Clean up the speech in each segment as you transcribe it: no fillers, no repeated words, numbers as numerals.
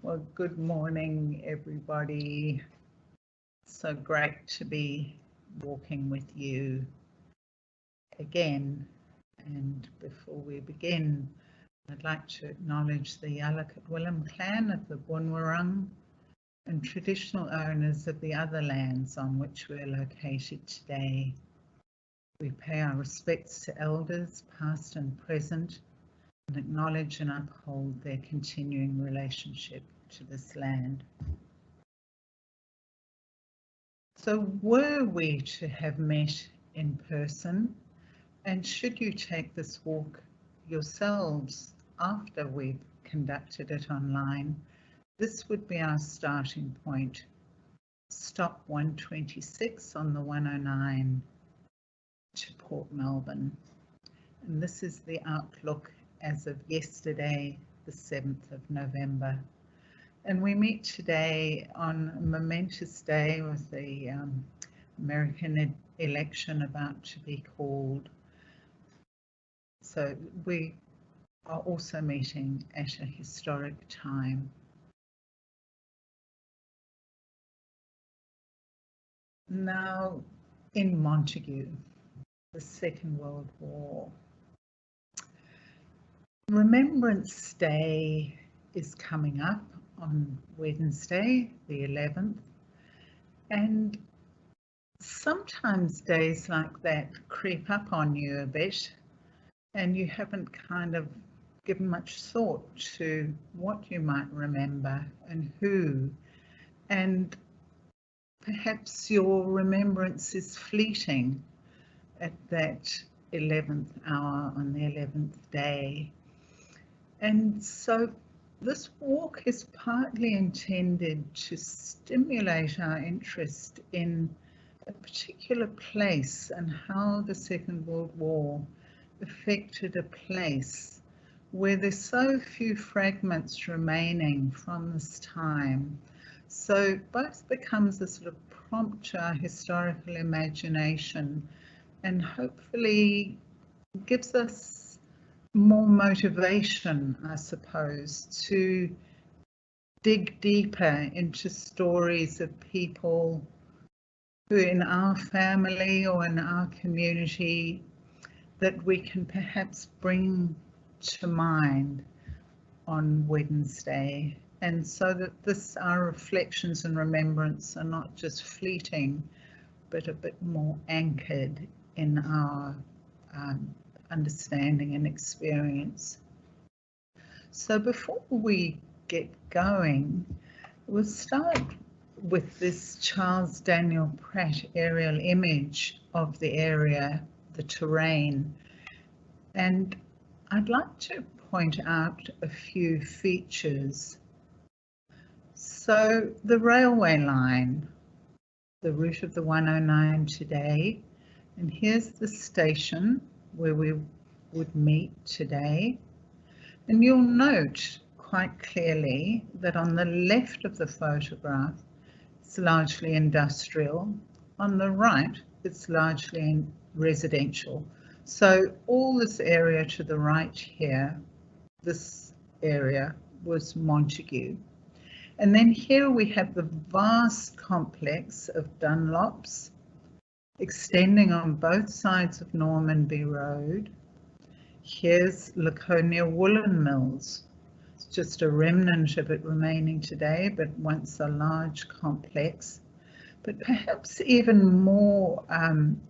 Well, good morning, everybody. So great to be walking with you again. And before we begin, I'd like to acknowledge the Yalukit Willem clan of the Bunwurrung and traditional owners of the other lands on which we're located today. We pay our respects to elders, past and present, and acknowledge and uphold their continuing relationship to this land. So were we to have met in person, and should you take this walk yourselves after we've conducted it online, this would be our starting point. Stop 126 on the 109 to Port Melbourne. And this is the outlook as of yesterday, the 7th of November. And we meet today on a momentous day with the American election about to be called. So we are also meeting at a historic time. Now, in Montague, the Second World War. Remembrance Day is coming up on Wednesday, the 11th, and sometimes days like that creep up on you a bit and you haven't kind of given much thought to what you might remember and who, and perhaps your remembrance is fleeting at that 11th hour on the 11th day. And so this walk is partly intended to stimulate our interest in a particular place and how the Second World War affected a place where there's so few fragments remaining from this time. So both becomes a sort of prompt to our historical imagination and hopefully gives us more motivation, I suppose, to dig deeper into stories of people who in our family or in our community that we can perhaps bring to mind on Wednesday. And so that our reflections and remembrance are not just fleeting, but a bit more anchored in our understanding and experience. So before we get going, we'll start with this Charles Daniel Pratt aerial image of the area, the terrain. And I'd like to point out a few features. So the railway line, the route of the 109 today, and here's the station where we would meet today. And you'll note quite clearly that on the left of the photograph, it's largely industrial. On the right, it's largely residential. So all this area to the right here, this area was Montague. And then here we have the vast complex of Dunlops extending on both sides of Normanby Road. Here's Laconia Woolen Mills. It's just a remnant of it remaining today, but once a large complex. But perhaps even more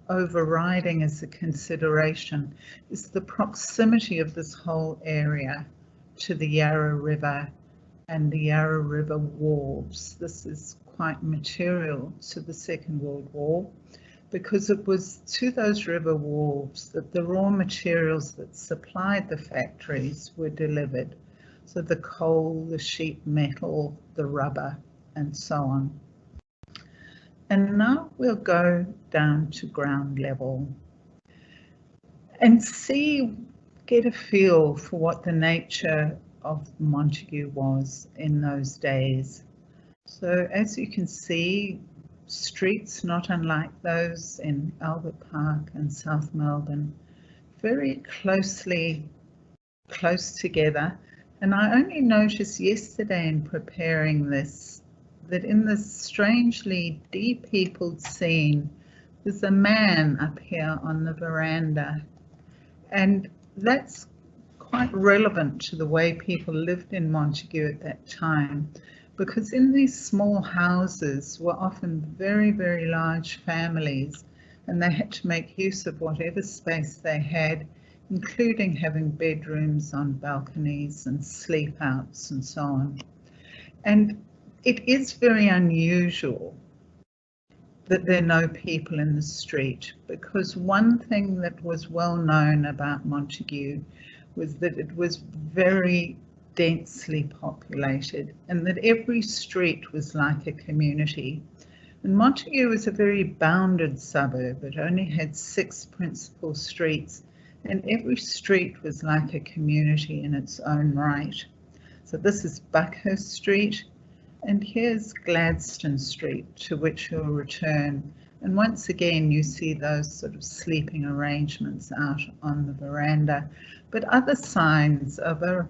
overriding as a consideration is the proximity of this whole area to the Yarra River and the Yarra River wharves. This is quite material to the Second World War, because it was to those river wharves that the raw materials that supplied the factories were delivered. So the coal, the sheet metal, the rubber, and so on. And now we'll go down to ground level and get a feel for what the nature of Montague was in those days. So as you can see, streets not unlike those in Albert Park and South Melbourne, very close together, And I only noticed yesterday in preparing this, that in this strangely de-peopled scene, there's a man up here on the veranda. And that's quite relevant to the way people lived in Montague at that time, because in these small houses were often very, very large families, and they had to make use of whatever space they had, including having bedrooms on balconies and sleep outs and so on. And it is very unusual that there are no people in the street, because one thing that was well known about Montague was that it was very densely populated and that every street was like a community. And Montague was a very bounded suburb. It only had 6 principal streets, and every street was like a community in its own right. So this is Buckhurst Street, and here's Gladstone Street, to which you'll return. And once again, you see those sort of sleeping arrangements out on the veranda, but other signs of a,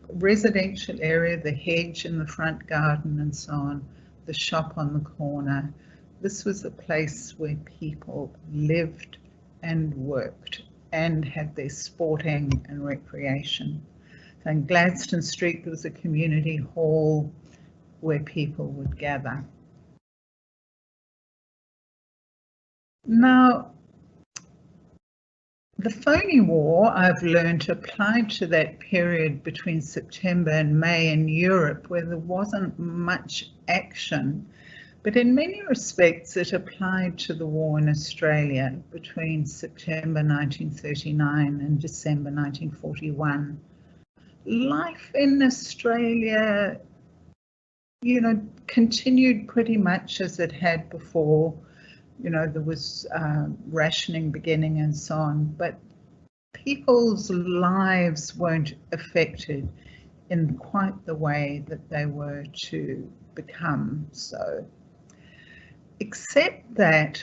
residential area, the hedge in the front garden and so on, the shop on the corner. This was a place where people lived and worked and had their sporting and recreation. So in Gladstone Street, there was a community hall where people would gather. Now, the phoney war, I've learned, applied to that period between September and May in Europe, where there wasn't much action, but in many respects it applied to the war in Australia between September 1939 and December 1941. Life in Australia, continued pretty much as it had before. There was rationing beginning and so on, but people's lives weren't affected in quite the way that they were to become so. Except that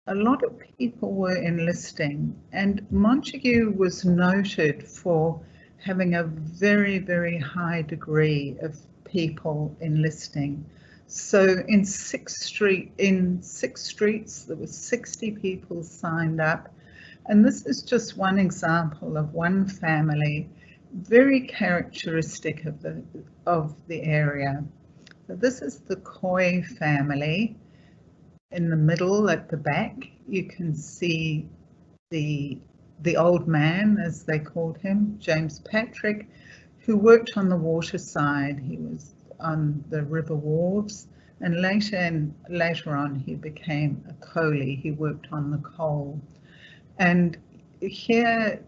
a lot of people were enlisting, and Montague was noted for having a very, very high degree of people enlisting. So in 6 streets, there were 60 people signed up. And this is just one example of one family, very characteristic of the area. So this is the Coy family. In the middle at the back, you can see the old man, as they called him, James Patrick, who worked on the water side. He was on the river wharves, and later on he became a coalie. He worked on the coal. And here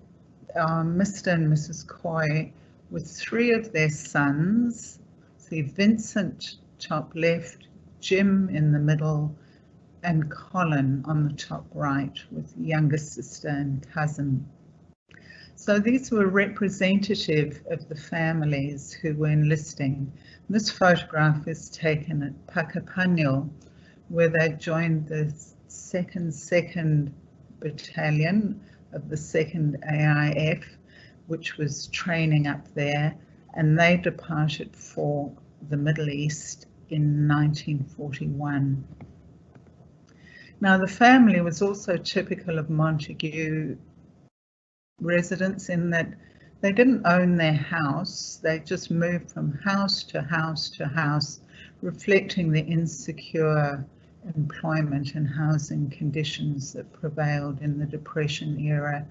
are Mr. and Mrs. Coy with 3 of their sons. See Vincent top left, Jim in the middle, and Colin on the top right with younger sister and cousin. So these were representative of the families who were enlisting. This photograph is taken at Puckapunyal, where they joined the 2nd Battalion of the 2nd AIF, which was training up there, and they departed for the Middle East in 1941. Now, the family was also typical of Montague residents in that they didn't own their house. They just moved from house to house to house, reflecting the insecure employment and housing conditions that prevailed in the Depression era.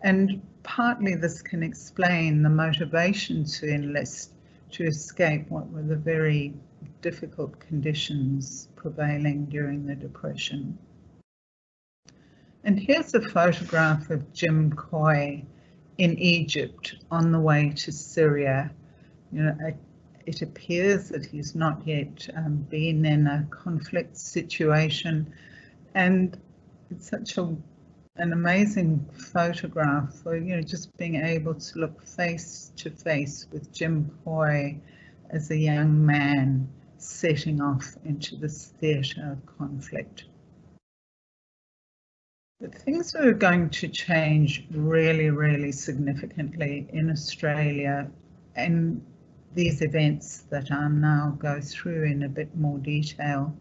And partly this can explain the motivation to enlist, to escape what were the very difficult conditions prevailing during the Depression. And here's a photograph of Jim Coy in Egypt on the way to Syria. It appears that he's not yet been in a conflict situation, and it's such an amazing photograph for just being able to look face to face with Jim Coy as a young man setting off into this theatre of conflict. But things are going to change really, really significantly in Australia and these events that I'll now go through in a bit more detail.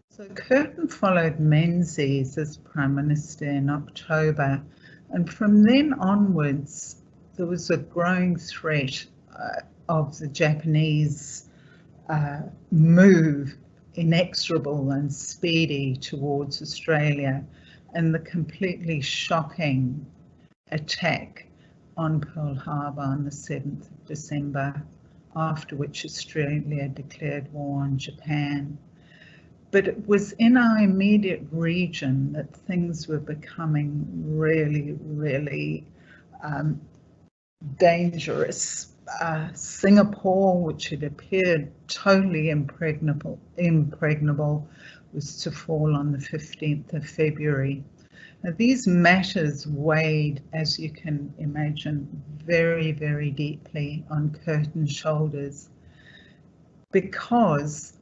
So Curtin followed Menzies as Prime Minister in October, and from then onwards there was a growing threat of the Japanese move, inexorable and speedy, towards Australia, and the completely shocking attack on Pearl Harbor on the 7th of December, after which Australia declared war on Japan. But it was in our immediate region that things were becoming really, really dangerous. Singapore, which had appeared totally impregnable, was to fall on the 15th of February. Now, these matters weighed, as you can imagine, very, very deeply on Curtin's shoulders, because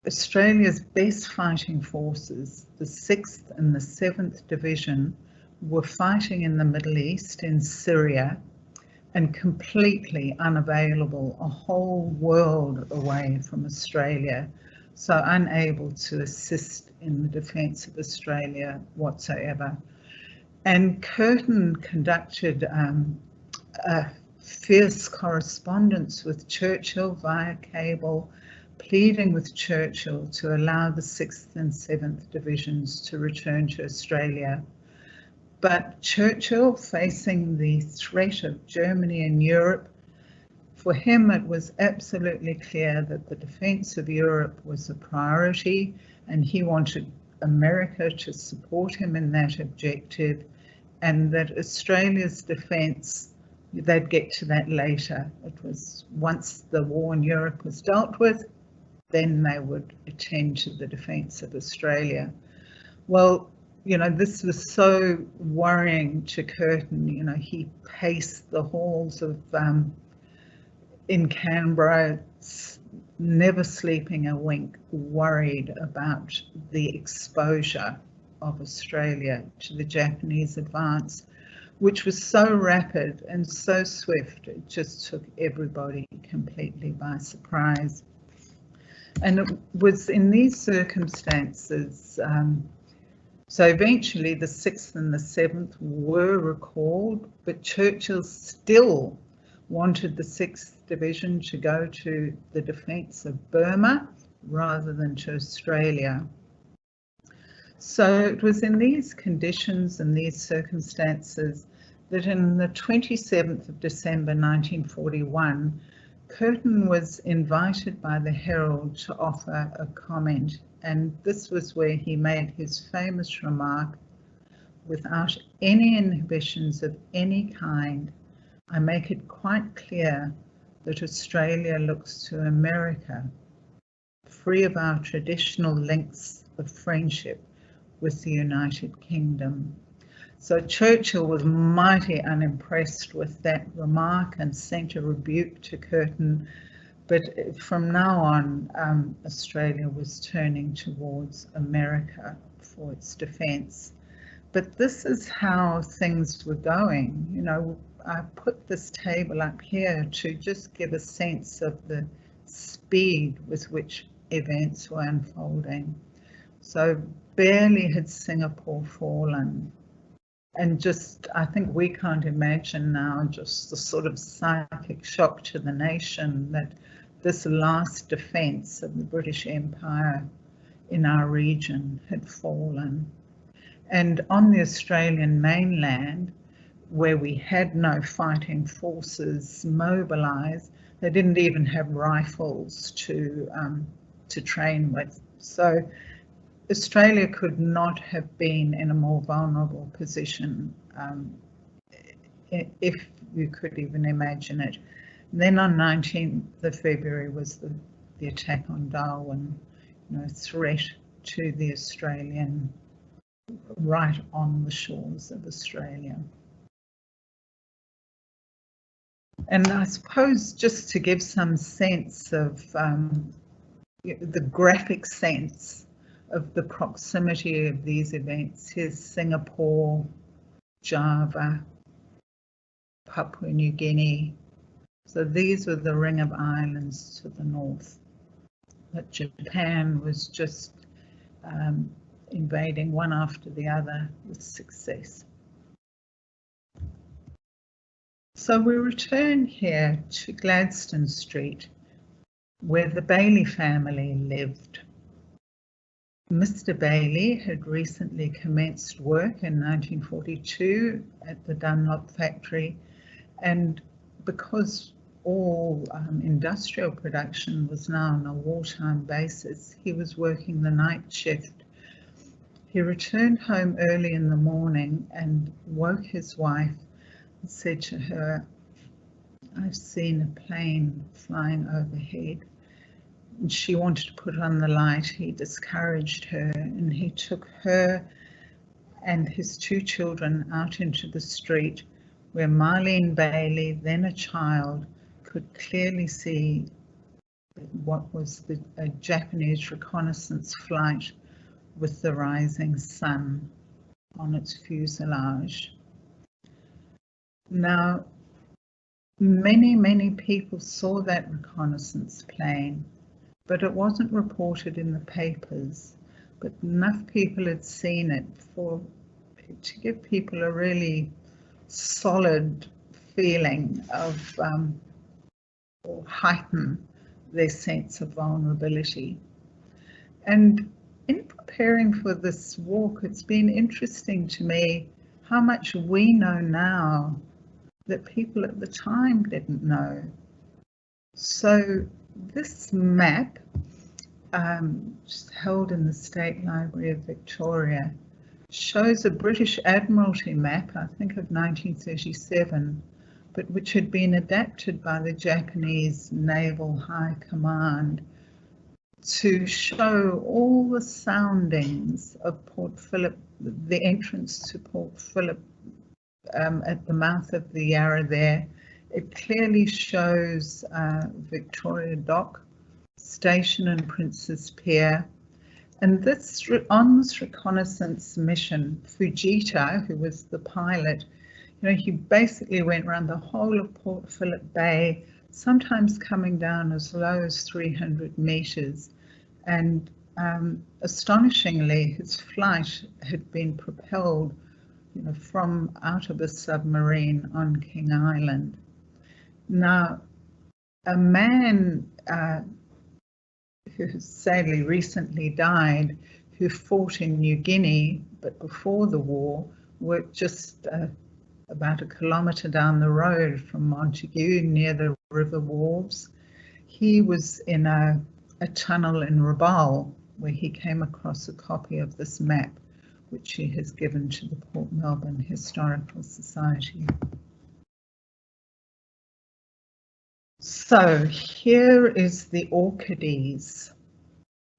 Australia's best fighting forces, the 6th and the 7th Division, were fighting in the Middle East, in Syria, and completely unavailable, a whole world away from Australia, so unable to assist in the defence of Australia whatsoever. And Curtin conducted a fierce correspondence with Churchill via cable, pleading with Churchill to allow the 6th and 7th Divisions to return to Australia. But Churchill, facing the threat of Germany and Europe, for him it was absolutely clear that the defence of Europe was a priority, and he wanted America to support him in that objective, and that Australia's defence, they'd get to that later. It was once the war in Europe was dealt with, then they would attend to the defence of Australia. Well, you know, this was so worrying to Curtin. You know, he paced the halls of in Canberra, never sleeping a wink, worried about the exposure of Australia to the Japanese advance, which was so rapid and so swift, it just took everybody completely by surprise. And it was in these circumstances, so eventually the 6th and the 7th were recalled, but Churchill still wanted the 6th Division to go to the defence of Burma rather than to Australia. So it was in these conditions and these circumstances that in the 27th of December 1941, Curtin was invited by the Herald to offer a comment, and this was where he made his famous remark, "Without any inhibitions of any kind, I make it quite clear that Australia looks to America, free of our traditional links of friendship with the United Kingdom." So Churchill was mighty unimpressed with that remark and sent a rebuke to Curtin. But from now on, Australia was turning towards America for its defence. But this is how things were going. You know, I put this table up here to just give a sense of the speed with which events were unfolding. So barely had Singapore fallen. And just, I think we can't imagine now just the sort of psychic shock to the nation that this last defence of the British Empire in our region had fallen. And on the Australian mainland, where we had no fighting forces mobilised, they didn't even have rifles to train with. So Australia could not have been in a more vulnerable position, if you could even imagine it. And then on 19th of February was the attack on Darwin, you know, threat to the Australian, right on the shores of Australia. And I suppose just to give some sense of the graphic sense of the proximity of these events, here's Singapore, Java, Papua New Guinea. So these were the ring of islands to the north. But Japan was just invading one after the other with success. So we return here to Gladstone Street, where the Bailey family lived. Mr. Bailey had recently commenced work in 1942 at the Dunlop factory, and because all industrial production was now on a wartime basis, he was working the night shift. He returned home early in the morning and woke his wife and said to her, "I've seen a plane flying overhead." And she wanted to put on the light. He discouraged her, and he took her and his two children out into the street where Marlene Bailey, then a child, could clearly see what was a Japanese reconnaissance flight with the rising sun on its fuselage. Now, many people saw that reconnaissance plane, but it wasn't reported in the papers. But enough people had seen it to give people a really solid feeling of or heighten their sense of vulnerability. And in preparing for this walk, it's been interesting to me how much we know now that people at the time didn't know. So this map, held in the State Library of Victoria, shows a British Admiralty map, I think of 1937, but which had been adapted by the Japanese Naval High Command to show all the soundings of Port Phillip, the entrance to Port Phillip at the mouth of the Yarra there. It clearly shows Victoria Dock, Station and Prince's Pier. And on this reconnaissance mission, Fujita, who was the pilot, he basically went around the whole of Port Phillip Bay, sometimes coming down as low as 300 meters. And astonishingly, his flight had been propelled from out of a submarine on King Island. Now, a man who sadly recently died, who fought in New Guinea, but before the war, worked just about a kilometre down the road from Montague, near the river wharves. He was in a tunnel in Rabaul, where he came across a copy of this map, which he has given to the Port Melbourne Historical Society. So here is the Orchides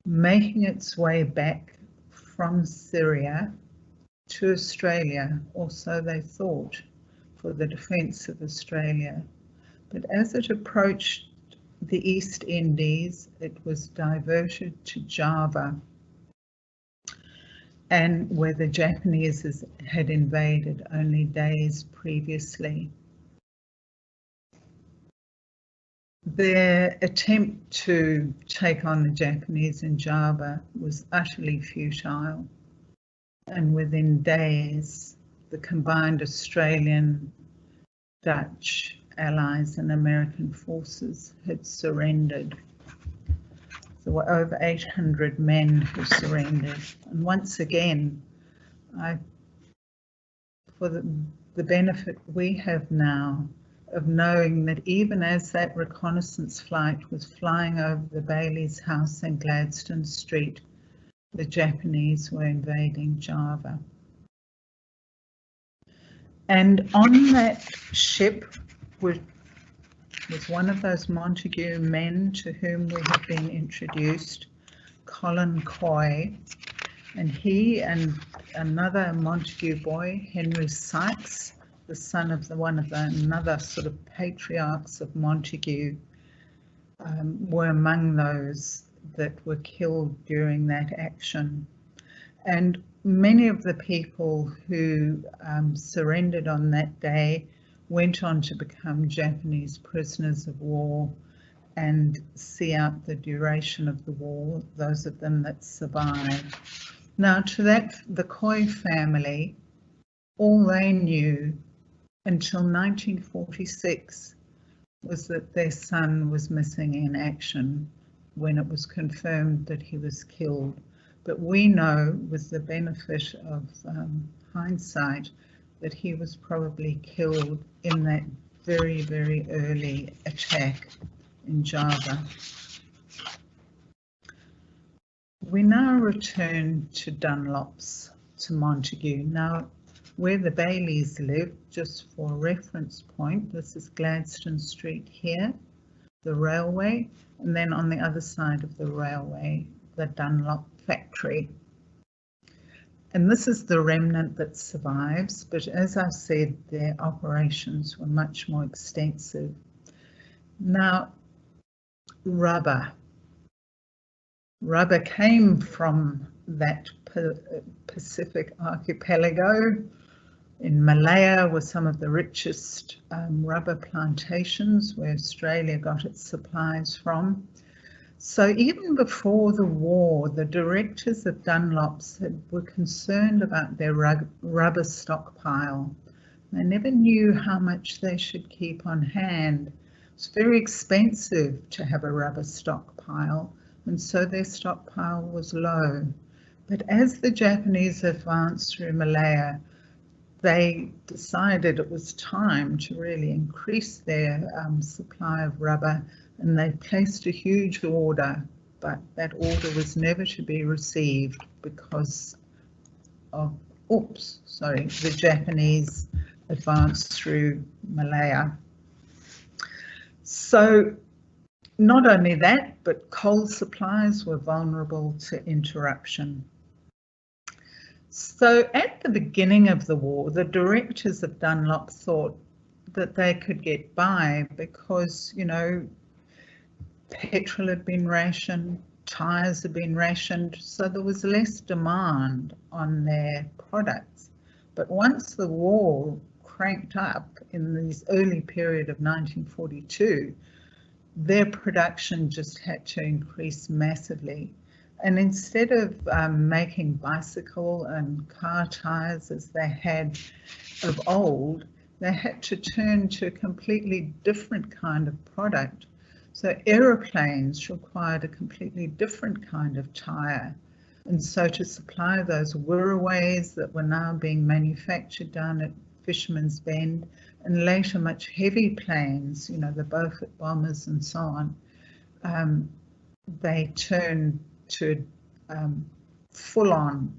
making its way back from Syria to Australia, or so they thought, for the defence of Australia. But as it approached the East Indies, it was diverted to Java, and where the Japanese had invaded only days previously. Their attempt to take on the Japanese in Java was utterly futile, and within days the combined Australian, Dutch, Allies and American forces had surrendered. There were over 800 men who surrendered. And once again, for the benefit we have now of knowing that even as that reconnaissance flight was flying over the Bailey's house in Gladstone Street, the Japanese were invading Java. And on that ship was one of those Montague men to whom we have been introduced, Colin Coy, and he and another Montague boy, Henry Sykes, the son of another sort of patriarchs of Montague, were among those that were killed during that action. And many of the people who surrendered on that day went on to become Japanese prisoners of war and see out the duration of the war, those of them that survived. Now, to the Koi family, all they knew until 1946 was that their son was missing in action when it was confirmed that he was killed. But we know, with the benefit of hindsight, that he was probably killed in that very, very early attack in Java. We now return to Dunlops, to Montague. Now, where the Baileys lived, just for a reference point, this is Gladstone Street here, the railway, and then on the other side of the railway, the Dunlop factory. And this is the remnant that survives, but as I said, their operations were much more extensive. Now, rubber came from that Pacific archipelago. In Malaya were some of the richest rubber plantations where Australia got its supplies from. So even before the war, the directors of Dunlops were concerned about their rubber stockpile. They never knew how much they should keep on hand. It's very expensive to have a rubber stockpile, and so their stockpile was low. But as the Japanese advanced through Malaya, they decided it was time to really increase their supply of rubber, and they placed a huge order, but that order was never to be received because of, the Japanese advanced through Malaya. So not only that, but coal supplies were vulnerable to interruption. So at the beginning of the war, the directors of Dunlop thought that they could get by because, you know, petrol had been rationed, tyres had been rationed, so there was less demand on their products. But once the war cranked up in this early period of 1942, their production just had to increase massively. And instead of making bicycle and car tyres as they had of old, they had to turn to a completely different kind of product. So aeroplanes required a completely different kind of tyre. And so to supply those Wirraways that were now being manufactured down at Fisherman's Bend, and later much heavy planes, you know, the Beaufort bombers and so on, they turned to full-on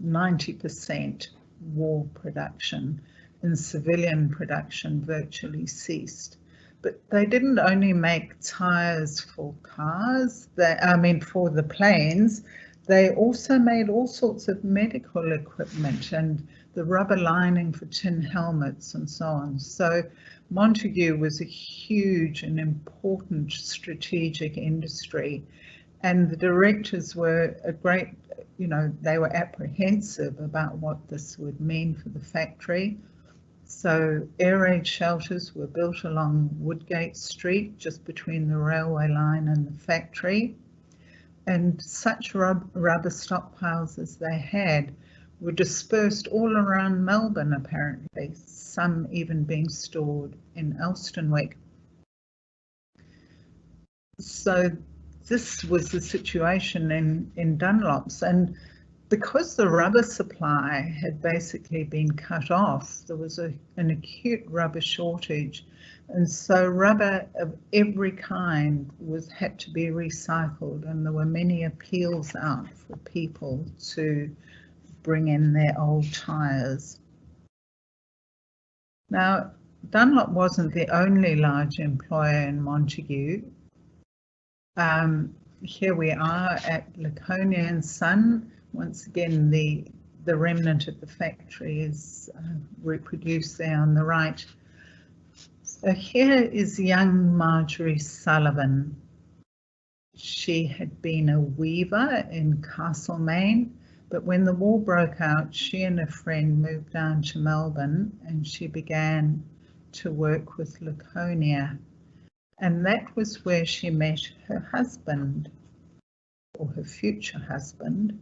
90% war production, and civilian production virtually ceased. But they didn't only make tyres for cars, for the planes, they also made all sorts of medical equipment and the rubber lining for tin helmets and so on. So Montague was a huge and important strategic industry, and the directors were they were apprehensive about what this would mean for the factory. So air raid shelters were built along Woodgate Street, just between the railway line and the factory. And such rubber stockpiles as they had were dispersed all around Melbourne, apparently, some even being stored in Elstonwick. So this was the situation in Dunlops, and because the rubber supply had basically been cut off, there was an acute rubber shortage, and so rubber of every kind had to be recycled, and there were many appeals out for people to bring in their old tyres. Now, Dunlop wasn't the only large employer in Montague. Here we are at Laconia and Son. Once again, the remnant of the factory is reproduced there on the right. So here is young Marjorie Sullivan. She had been a weaver in Castlemaine, but when the war broke out, she and a friend moved down to Melbourne, and she began to work with Laconia, and that was where she met her husband, or her future husband,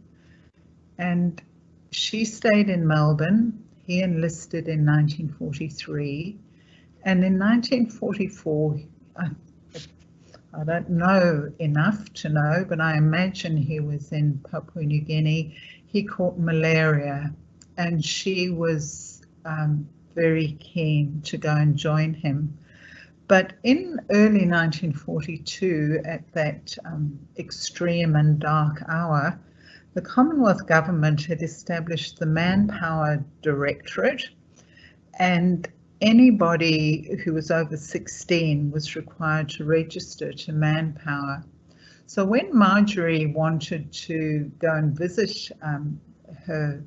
and she stayed in Melbourne. He enlisted in 1943, and in 1944, I don't know enough to know, but I imagine he was in Papua New Guinea. He caught malaria, and she was very keen to go and join him. But in early 1942, at that extreme and dark hour, the Commonwealth Government had established the Manpower Directorate, and anybody who was over 16 was required to register to Manpower. So when Marjorie wanted to go and visit her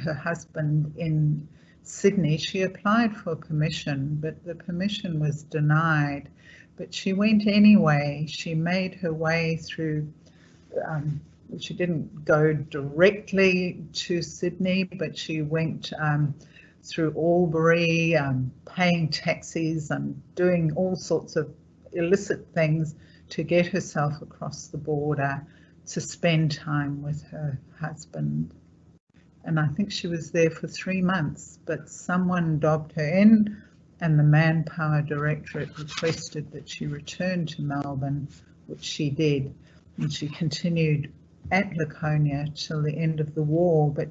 husband in Sydney, she applied for permission, but the permission was denied. But she went anyway. She made her way through, she didn't go directly to Sydney, but she went through Albury, paying taxis and doing all sorts of illicit things to get herself across the border to spend time with her husband. And I think she was there for 3 months, but someone dobbed her in, and the Manpower Directorate requested that she return to Melbourne, which she did. And she continued at Laconia till the end of the war. But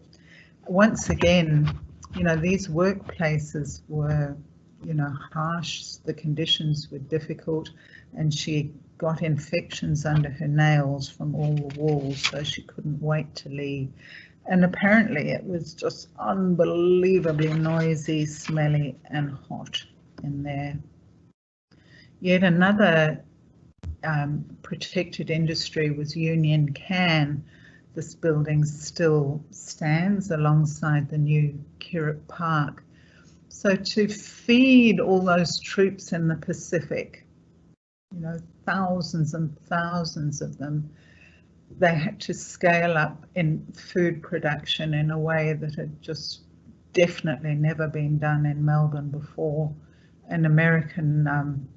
once again, you know, these workplaces were, you know, harsh, the conditions were difficult, and she got infections under her nails from all the walls, so she couldn't wait to leave. And apparently it was just unbelievably noisy, smelly and hot in there. Yet another protected industry was Union Can. This building still stands alongside the new Kirrip Park. So to feed all those troops in the Pacific, you know, thousands and thousands of them, they had to scale up in food production in a way that had just definitely never been done in Melbourne before. And American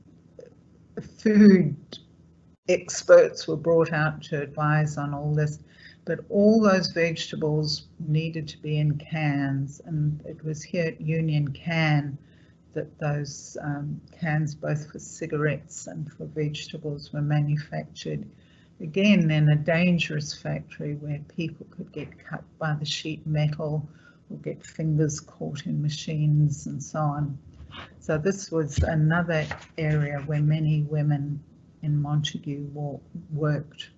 food experts were brought out to advise on all this, but all those vegetables needed to be in cans, and it was here at Union Can that those cans, both for cigarettes and for vegetables, were manufactured. Again, in a dangerous factory where people could get cut by the sheet metal or get fingers caught in machines and so on. So this was another area where many women in Montague worked.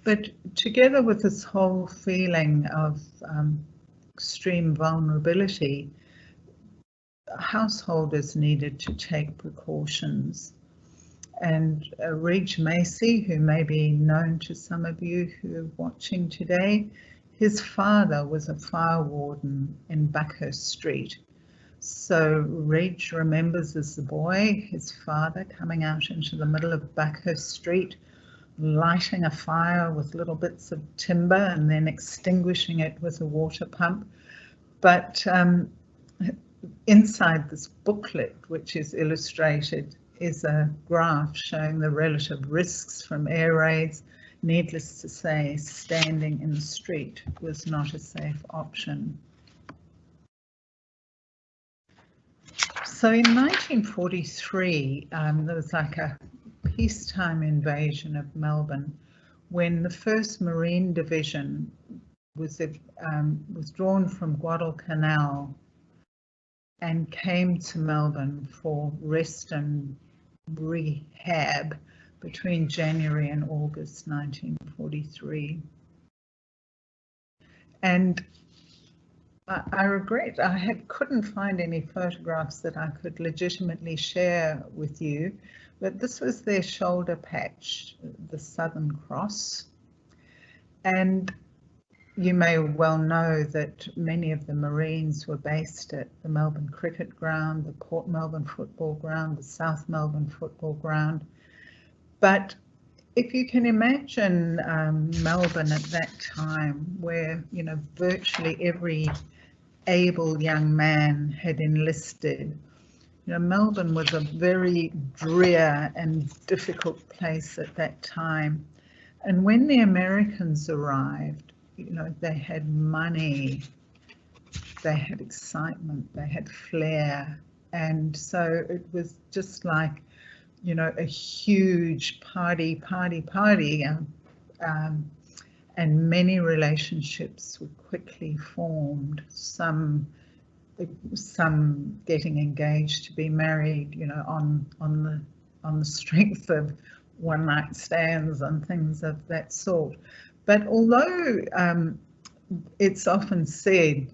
But together with this whole feeling of extreme vulnerability, householders needed to take precautions. And Reg Macy, who may be known to some of you who are watching today, his father was a fire warden in Buckhurst Street. So Reg remembers as a boy his father coming out into the middle of Buckhurst Street, lighting a fire with little bits of timber and then extinguishing it with a water pump. But inside this booklet, which is illustrated, is a graph showing the relative risks from air raids. Needless to say, standing in the street was not a safe option. So in 1943, there was like a peacetime invasion of Melbourne when the 1st Marine Division was withdrawn from Guadalcanal and came to Melbourne for rest and rehab between January and August 1943. And I regret I couldn't find any photographs that I could legitimately share with you, but this was their shoulder patch, the Southern Cross. And you may well know that many of the Marines were based at the Melbourne Cricket Ground, the Port Melbourne Football Ground, the South Melbourne Football Ground. But if you can imagine Melbourne at that time, where, you know, virtually every able young man had enlisted, You know, Melbourne was a very drear and difficult place at that time. And when the Americans arrived, you know, they had money, they had excitement, they had flair. And so it was just like, you know, a huge party. And many relationships were quickly formed, some getting engaged to be married, you know, on the strength of one night stands and things of that sort. But although it's often said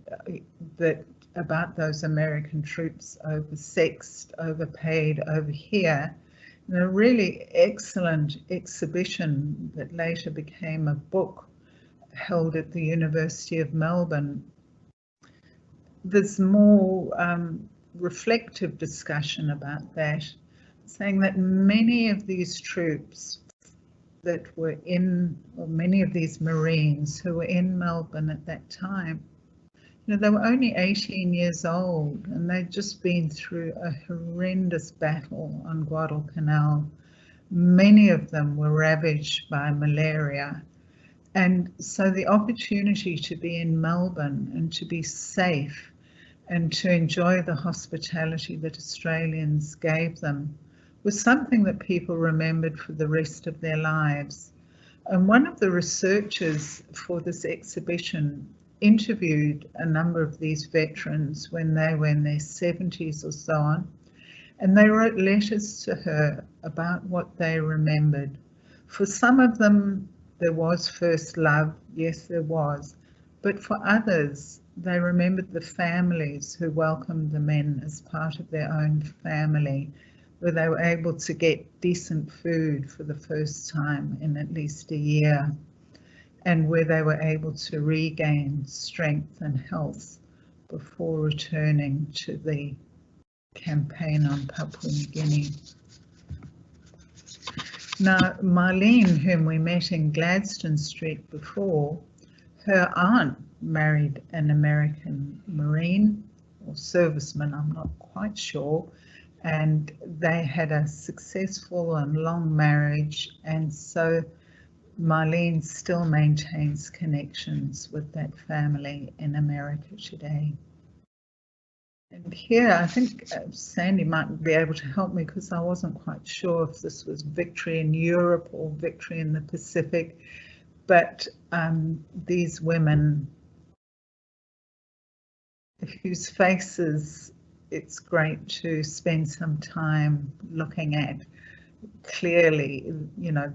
that about those American troops, oversexed, overpaid over here, in a really excellent exhibition that later became a book held at the University of Melbourne, there's more reflective discussion about that, saying that many of these troops that were in, or many of these Marines who were in Melbourne at that time, you know, they were only 18 years old and they'd just been through a horrendous battle on Guadalcanal. Many of them were ravaged by malaria. And so the opportunity to be in Melbourne and to be safe and to enjoy the hospitality that Australians gave them was something that people remembered for the rest of their lives. And one of the researchers for this exhibition interviewed a number of these veterans when they were in their 70s or so on, and they wrote letters to her about what they remembered. For some of them, there was first love, yes there was, but for others, they remembered the families who welcomed them in as part of their own family, where they were able to get decent food for the first time in at least a year, and where they were able to regain strength and health before returning to the campaign on Papua New Guinea. Now, Marlene, whom we met in Gladstone Street before, her aunt married an American Marine or serviceman, I'm not quite sure, and they had a successful and long marriage, and so Marlene still maintains connections with that family in America today. And here, I think Sandy might be able to help me because I wasn't quite sure if this was victory in Europe or victory in the Pacific, but these women, whose faces it's great to spend some time looking at. Clearly, you know,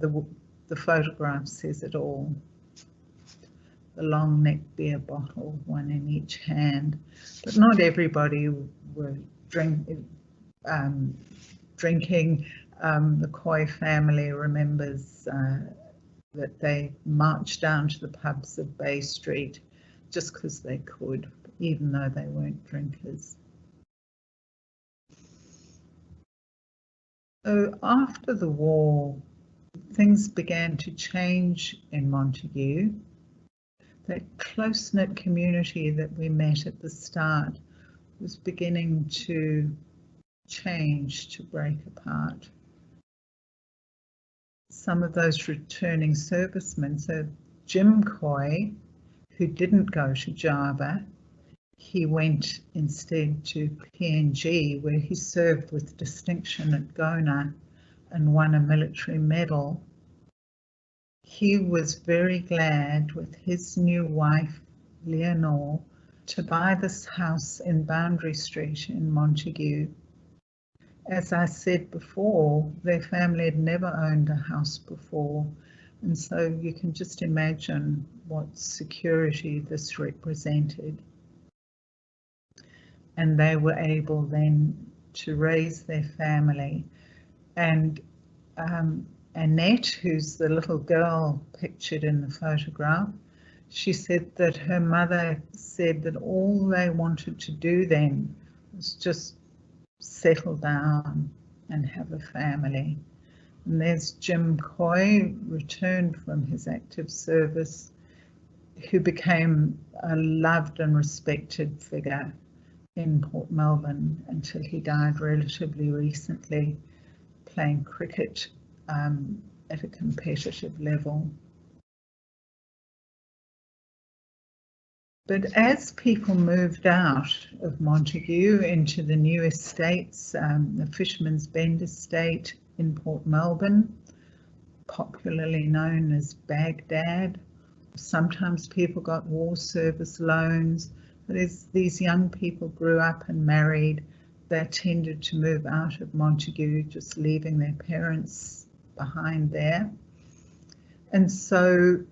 the photograph says it all. The long neck beer bottle, one in each hand. But not everybody were drinking. The Coy family remembers that they marched down to the pubs of Bay Street just because they could, even though they weren't drinkers. So after the war, things began to change in Montague. That close-knit community that we met at the start was beginning to change, to break apart. Some of those returning servicemen, so Jim Coy, who didn't go to Java, he went instead to PNG, where he served with distinction at Gona and won a military medal. He was very glad with his new wife, Leonore, to buy this house in Boundary Street in Montague. As I said before, their family had never owned a house before, and so you can just imagine what security this represented. And they were able then to raise their family. And Annette, who's the little girl pictured in the photograph, she said that her mother said that all they wanted to do then was just settle down and have a family. And there's Jim Coy, returned from his active service, who became a loved and respected figure in Port Melbourne until he died relatively recently, playing cricket at a competitive level. But as people moved out of Montague into the new estates, the Fisherman's Bend estate in Port Melbourne, popularly known as Baghdad, sometimes people got war service loans. But as these young people grew up and married, they tended to move out of Montague, just leaving their parents behind there. And so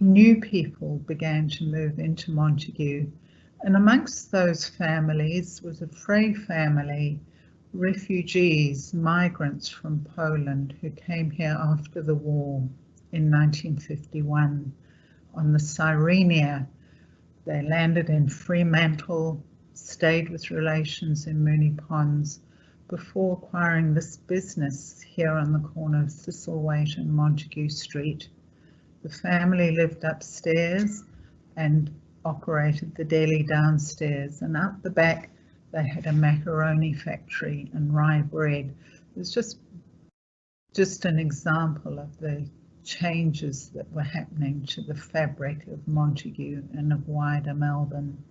new people began to move into Montague. And amongst those families was a Frey family, refugees, migrants from Poland who came here after the war in 1951 on the Sirenia. They landed in Fremantle, stayed with relations in Moonee Ponds before acquiring this business here on the corner of Thistlethwaite and Montague Street. The family lived upstairs and operated the deli downstairs, and out the back they had a macaroni factory and rye bread. It was just an example of the changes that were happening to the fabric of Montague and of wider Melbourne.